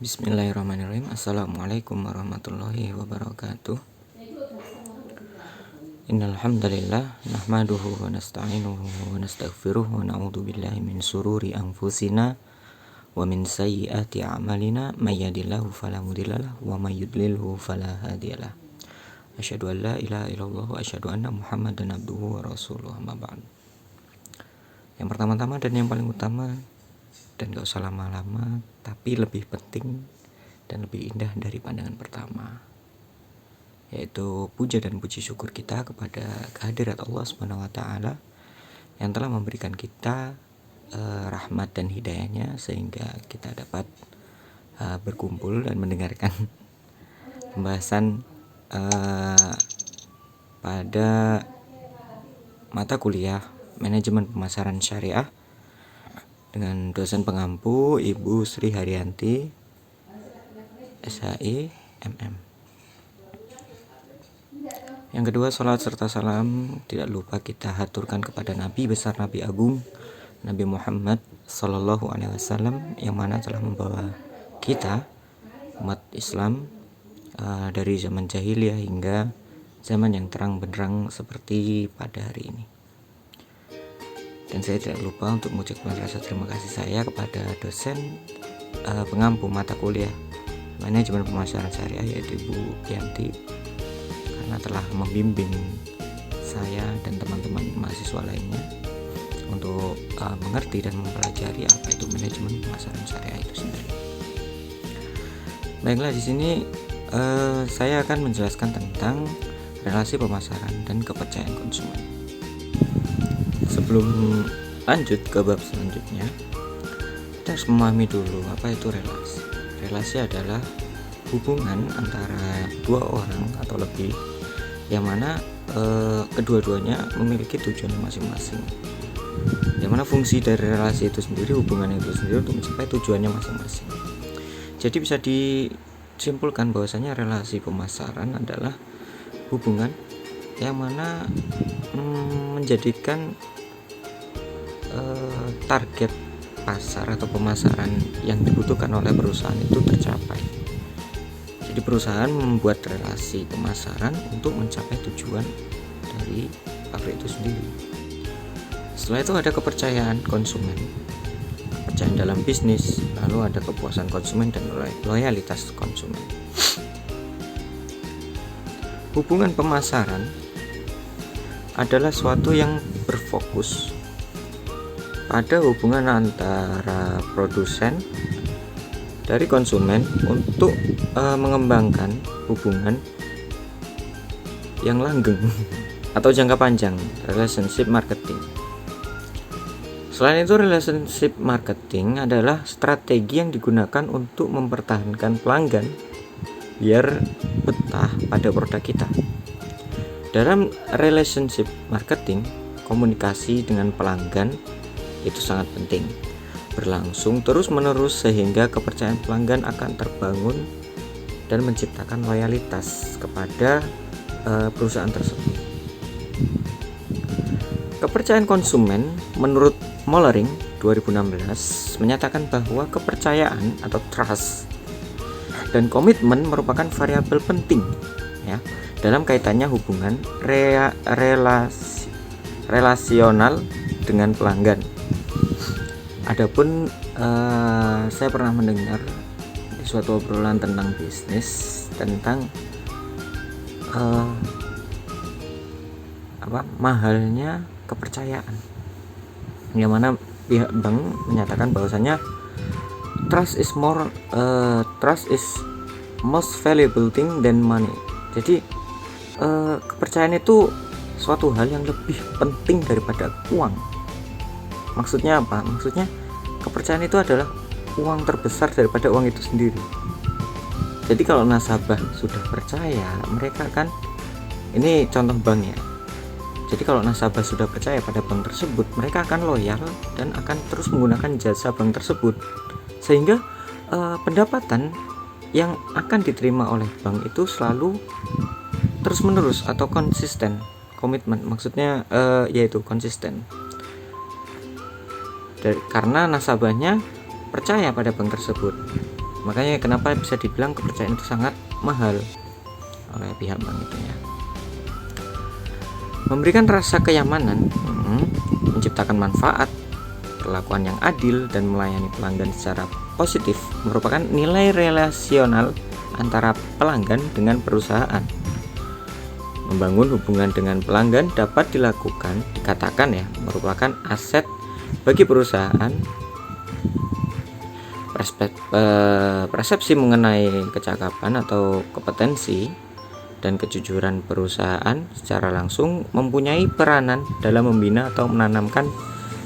Bismillahirrahmanirrahim. Assalamualaikum warahmatullahi wabarakatuh. Innal hamdalillah nahmaduhu wa nasta'inuhu wa nastaghfiruh wa na'udzu billahi min sururi anfusina wa min sayyiati a'malina may yahdihillahu fala mudhillalah wa may yudlilhu fala hadiyalah. Asyhadu an la ilaha illallah wa asyhadu anna Muhammadan abduhu wa rasuluh. Amma ba'd. Yang pertama-tama dan yang paling utama, dan gak usah lama-lama, tapi lebih penting dan lebih indah dari pandangan pertama, yaitu puja dan puji syukur kita kepada kehadirat Allah Subhanahu wa Ta'ala yang telah memberikan kita rahmat dan hidayahnya sehingga kita dapat berkumpul dan mendengarkan pembahasan pada mata kuliah manajemen pemasaran syariah dengan dosen pengampu Ibu Sri Haryanti, SHI, MM. Yang kedua, salat serta salam tidak lupa kita haturkan kepada Nabi besar, Nabi Agung, Nabi Muhammad Sallallahu Alaihi Wasallam, yang mana telah membawa kita umat Islam dari zaman jahiliyah hingga zaman yang terang benderang seperti pada hari ini. Dan saya tidak lupa untuk mengucapkan rasa terima kasih saya kepada dosen pengampu mata kuliah manajemen pemasaran syariah, yaitu Ibu Yanti, karena telah membimbing saya dan teman-teman mahasiswa lainnya untuk mengerti dan mempelajari apa itu manajemen pemasaran syariah itu sendiri. Baiklah, di sini saya akan menjelaskan tentang relasi pemasaran dan kepercayaan konsumen. Sebelum lanjut ke bab selanjutnya, kita harus memahami dulu apa itu relasi. Relasi adalah hubungan antara dua orang atau lebih yang mana kedua-duanya memiliki tujuan masing-masing. Yang mana fungsi dari relasi itu sendiri, hubungan itu sendiri untuk mencapai tujuannya masing-masing. Jadi bisa disimpulkan bahwasanya relasi pemasaran adalah hubungan yang mana menjadikan target pasar atau pemasaran yang dibutuhkan oleh perusahaan itu tercapai. Jadi perusahaan membuat relasi pemasaran untuk mencapai tujuan dari pabrik itu sendiri. Setelah itu ada kepercayaan konsumen, kepercayaan dalam bisnis, lalu ada kepuasan konsumen dan loyalitas konsumen. Hubungan pemasaran adalah suatu yang berfokus pada hubungan antara produsen dari konsumen untuk mengembangkan hubungan yang langgeng atau jangka panjang, relationship marketing. Selain itu, relationship marketing adalah strategi yang digunakan untuk mempertahankan pelanggan biar betah pada produk kita. Dalam relationship marketing, komunikasi dengan pelanggan itu sangat penting, berlangsung terus-menerus sehingga kepercayaan pelanggan akan terbangun dan menciptakan loyalitas kepada perusahaan tersebut. Kepercayaan konsumen menurut Mollering 2016 menyatakan bahwa kepercayaan atau trust dan komitmen merupakan variabel penting ya dalam kaitannya hubungan relasional dengan pelanggan. Adapun saya pernah mendengar di suatu obrolan tentang bisnis tentang mahalnya kepercayaan, yang mana pihak bank menyatakan bahwasanya trust is most valuable thing than money. Jadi kepercayaan itu suatu hal yang lebih penting daripada uang. Maksudnya apa? Maksudnya kepercayaan itu adalah uang terbesar daripada uang itu sendiri. Jadi kalau nasabah sudah percaya, mereka kan, ini contoh bank ya. Jadi kalau nasabah sudah percaya pada bank tersebut, mereka akan loyal dan akan terus menggunakan jasa bank tersebut. Sehingga pendapatan yang akan diterima oleh bank itu selalu terus-menerus atau konsisten. Komitmen maksudnya yaitu konsisten. Karena nasabahnya percaya pada bank tersebut. Makanya kenapa bisa dibilang kepercayaan itu sangat mahal oleh pihak bank itu ya. Memberikan rasa kenyamanan, menciptakan manfaat, perlakuan yang adil, dan melayani pelanggan secara positif merupakan nilai relasional antara pelanggan dengan perusahaan. Membangun hubungan dengan pelanggan dapat dikatakan ya, merupakan aset bagi perusahaan. Persepsi mengenai kecakapan atau kompetensi dan kejujuran perusahaan secara langsung mempunyai peranan dalam membina atau menanamkan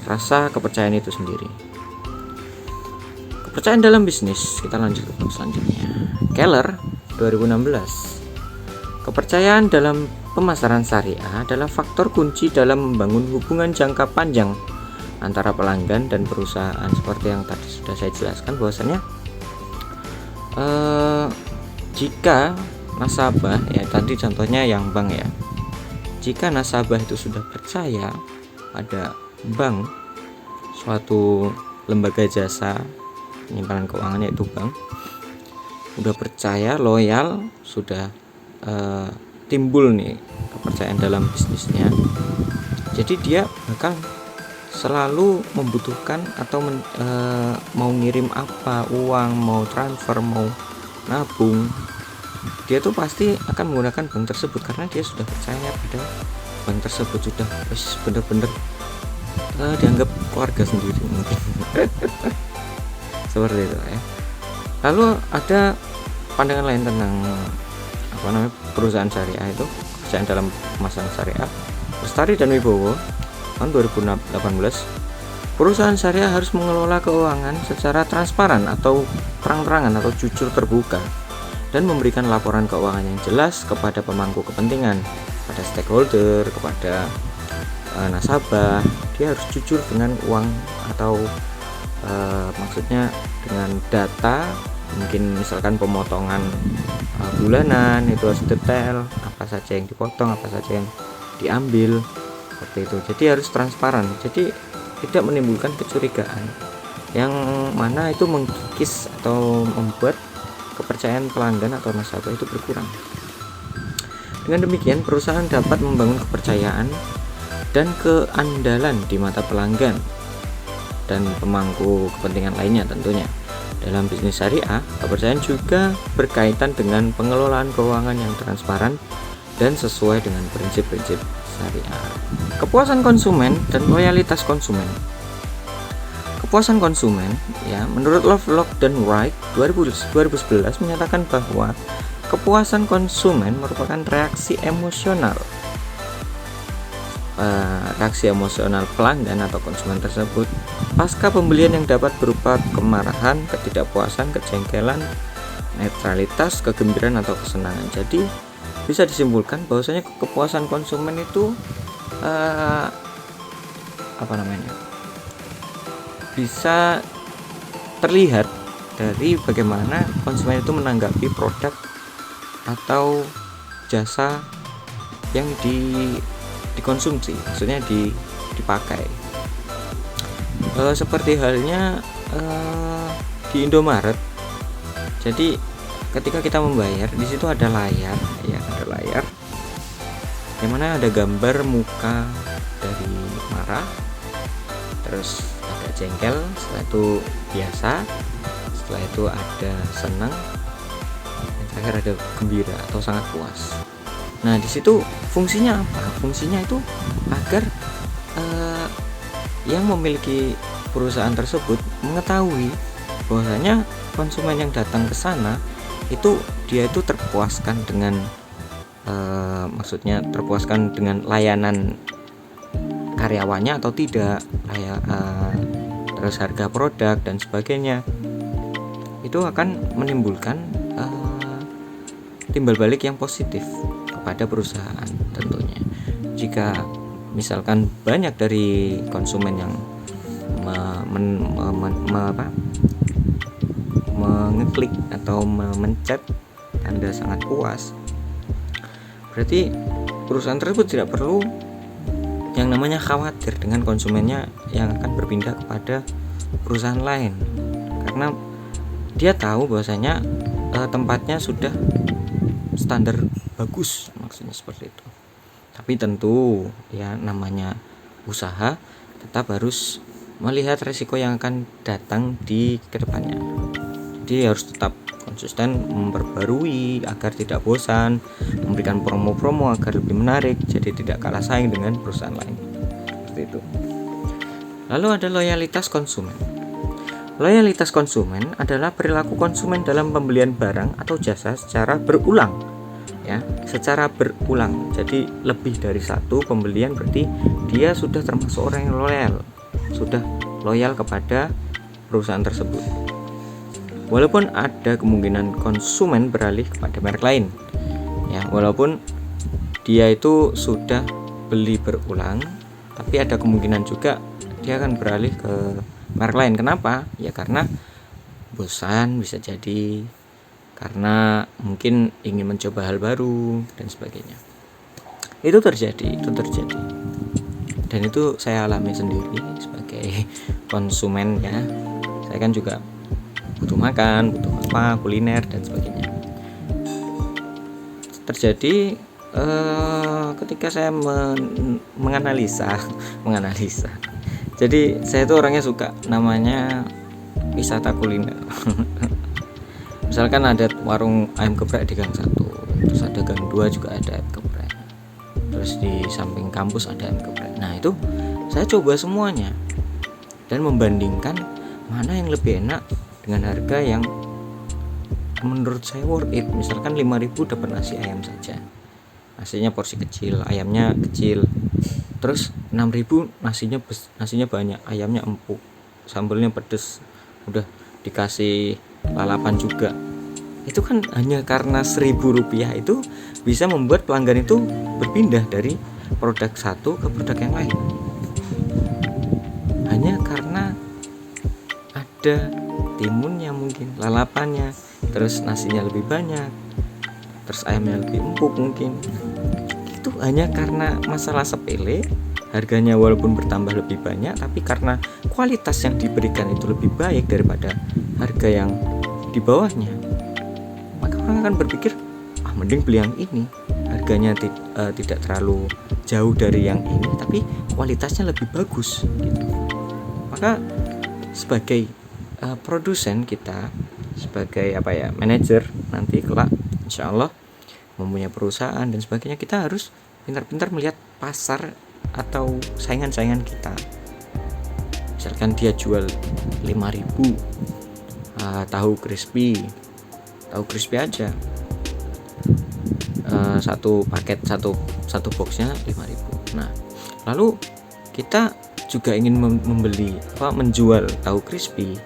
rasa kepercayaan itu sendiri. Kepercayaan dalam bisnis, kita lanjut ke bab selanjutnya. Keller 2016. Kepercayaan dalam pemasaran syariah adalah faktor kunci dalam membangun hubungan jangka panjang antara pelanggan dan perusahaan. Seperti yang tadi sudah saya jelaskan bahwasanya jika nasabah ya, tadi contohnya yang bank ya, jika nasabah itu sudah percaya pada bank, suatu lembaga jasa penyimpanan keuangan yaitu bank, udah percaya, loyal, sudah timbul nih kepercayaan dalam bisnisnya, jadi dia bakal selalu membutuhkan atau mau ngirim apa, uang, mau transfer, mau nabung, dia tuh pasti akan menggunakan bank tersebut karena dia sudah percaya pada bank tersebut, sudah bener-bener dianggap keluarga sendiri mungkin. Seperti itu ya. Lalu ada pandangan lain tentang perusahaan syariah itu, kepercayaan dalam pemasaran syariah. Lestari dan Wibowo tahun 2018, perusahaan syariah harus mengelola keuangan secara transparan atau terang-terangan atau jujur terbuka dan memberikan laporan keuangan yang jelas kepada pemangku kepentingan, pada stakeholder, kepada nasabah. Dia harus jujur dengan uang atau maksudnya dengan data, mungkin misalkan pemotongan bulanan itu harus detail, apa saja yang dipotong, apa saja yang diambil, seperti itu. Jadi harus transparan, jadi tidak menimbulkan kecurigaan yang mana itu mengkikis atau membuat kepercayaan pelanggan atau nasabah itu berkurang. Dengan demikian perusahaan dapat membangun kepercayaan dan keandalan di mata pelanggan dan pemangku kepentingan lainnya tentunya. Dalam bisnis syariah, kepercayaan juga berkaitan dengan pengelolaan keuangan yang transparan dan sesuai dengan prinsip-prinsip syariah. Kepuasan konsumen dan loyalitas konsumen. Kepuasan konsumen ya, menurut Lovelock dan Wright 2011 menyatakan bahwa kepuasan konsumen merupakan reaksi emosional pelanggan atau konsumen tersebut pasca pembelian yang dapat berupa kemarahan, ketidakpuasan, kejengkelan, netralitas, kegembiraan atau kesenangan. Jadi bisa disimpulkan bahwasanya kepuasan konsumen itu bisa terlihat dari bagaimana konsumen itu menanggapi produk atau jasa yang dikonsumsi, maksudnya dipakai. Seperti halnya di Indomaret. Jadi ketika kita membayar, di situ ada layar, ya ada layar, yang mana ada gambar muka dari marah, terus agak jengkel, setelah itu biasa, setelah itu ada senang, dan terakhir ada gembira atau sangat puas. Nah di situ fungsinya apa? Fungsinya itu agar yang memiliki perusahaan tersebut mengetahui bahwasanya konsumen yang datang ke sana itu dia itu terpuaskan dengan maksudnya terpuaskan dengan layanan karyawannya atau tidak, terus harga produk dan sebagainya. Itu akan menimbulkan timbal balik yang positif kepada perusahaan tentunya. Jika misalkan banyak dari konsumen yang mengeklik atau mencet Anda sangat puas, berarti perusahaan tersebut tidak perlu yang namanya khawatir dengan konsumennya yang akan berpindah kepada perusahaan lain, karena dia tahu bahwasanya tempatnya sudah standar bagus, maksudnya seperti itu. Tapi tentu ya namanya usaha tetap harus melihat resiko yang akan datang di kedepannya. Jadi harus tetap konsisten memperbarui agar tidak bosan, memberikan promo-promo agar lebih menarik, jadi tidak kalah saing dengan perusahaan lain. Seperti itu. Lalu ada loyalitas konsumen. Loyalitas konsumen adalah perilaku konsumen dalam pembelian barang atau jasa secara berulang. Ya, secara berulang. Jadi lebih dari satu pembelian berarti dia sudah termasuk orang yang loyal, sudah loyal kepada perusahaan tersebut. Walaupun ada kemungkinan konsumen beralih kepada merek lain. Ya, walaupun dia itu sudah beli berulang, tapi ada kemungkinan juga dia akan beralih ke merek lain. Kenapa? Ya karena bosan bisa jadi, karena mungkin ingin mencoba hal baru dan sebagainya. Itu terjadi. Dan itu saya alami sendiri sebagai konsumen ya. Saya kan juga butuh makan, butuh apa, kuliner dan sebagainya. Terjadi ketika saya menganalisa. Jadi saya itu orangnya suka namanya wisata kuliner. Misalkan ada warung ayam geprek di gang 1, terus ada gang 2 juga ada ayam geprek, terus di samping kampus ada ayam geprek. Nah itu saya coba semuanya dan membandingkan mana yang lebih enak dengan harga yang menurut saya worth it. Misalkan 5.000 dapat nasi ayam saja, nasinya porsi kecil, ayamnya kecil. Terus 6.000 nasinya banyak, ayamnya empuk, sambalnya pedes, udah dikasih lalapan juga. Itu kan hanya karena Rp1.000 itu bisa membuat pelanggan itu berpindah dari produk satu ke produk yang lain, hanya karena ada timunnya, mungkin lalapannya, terus nasinya lebih banyak, terus ayamnya lebih empuk mungkin. Itu hanya karena masalah sepele, harganya walaupun bertambah lebih banyak, tapi karena kualitas yang diberikan itu lebih baik daripada harga yang di bawahnya, maka orang akan berpikir, mending beli yang ini, harganya tidak terlalu jauh dari yang ini, tapi kualitasnya lebih bagus gitu. Maka sebagai produsen kita, sebagai manajer nanti kelak insya Allah mempunyai perusahaan dan sebagainya, kita harus pintar-pintar melihat pasar atau saingan-saingan kita. Misalkan dia jual 5.000 tahu crispy aja, satu paket satu boxnya 5.000. Nah lalu kita juga ingin menjual tahu crispy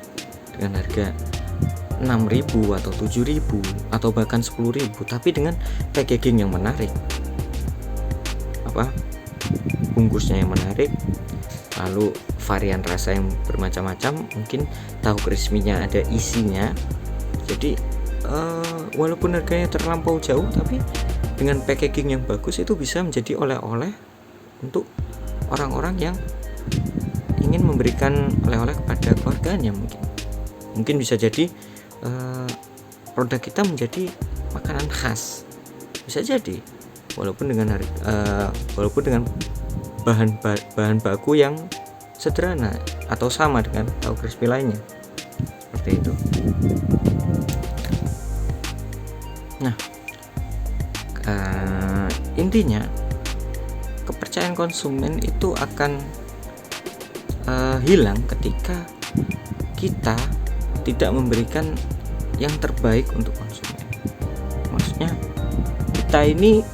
dengan harga 6.000 atau 7.000 atau bahkan 10.000, tapi dengan packaging yang menarik, bungkusnya yang menarik, lalu varian rasa yang bermacam-macam, mungkin tahu crispy-nya ada isinya. Jadi walaupun harganya terlampau jauh, tapi dengan packaging yang bagus itu bisa menjadi oleh-oleh untuk orang-orang yang ingin memberikan oleh-oleh kepada keluarganya. Mungkin bisa jadi produk kita menjadi makanan khas, bisa jadi walaupun dengan bahan baku yang sederhana atau sama dengan tahu crispy lainnya, seperti itu. Nah intinya kepercayaan konsumen itu akan hilang ketika kita tidak memberikan yang terbaik untuk konsumen. Maksudnya kita ini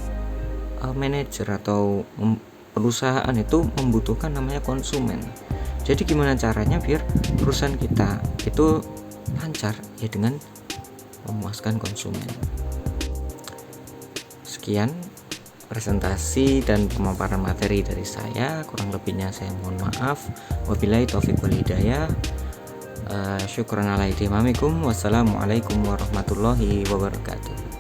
manajer atau perusahaan itu membutuhkan namanya konsumen. Jadi gimana caranya biar perusahaan kita itu lancar? Ya dengan memuaskan konsumen. Sekian presentasi dan pemaparan materi dari saya, kurang lebihnya saya mohon maaf. Wabillahi taufiq wal hidayah. Syukran ala ihtimamikum. Wassalamualaikum warahmatullahi wabarakatuh.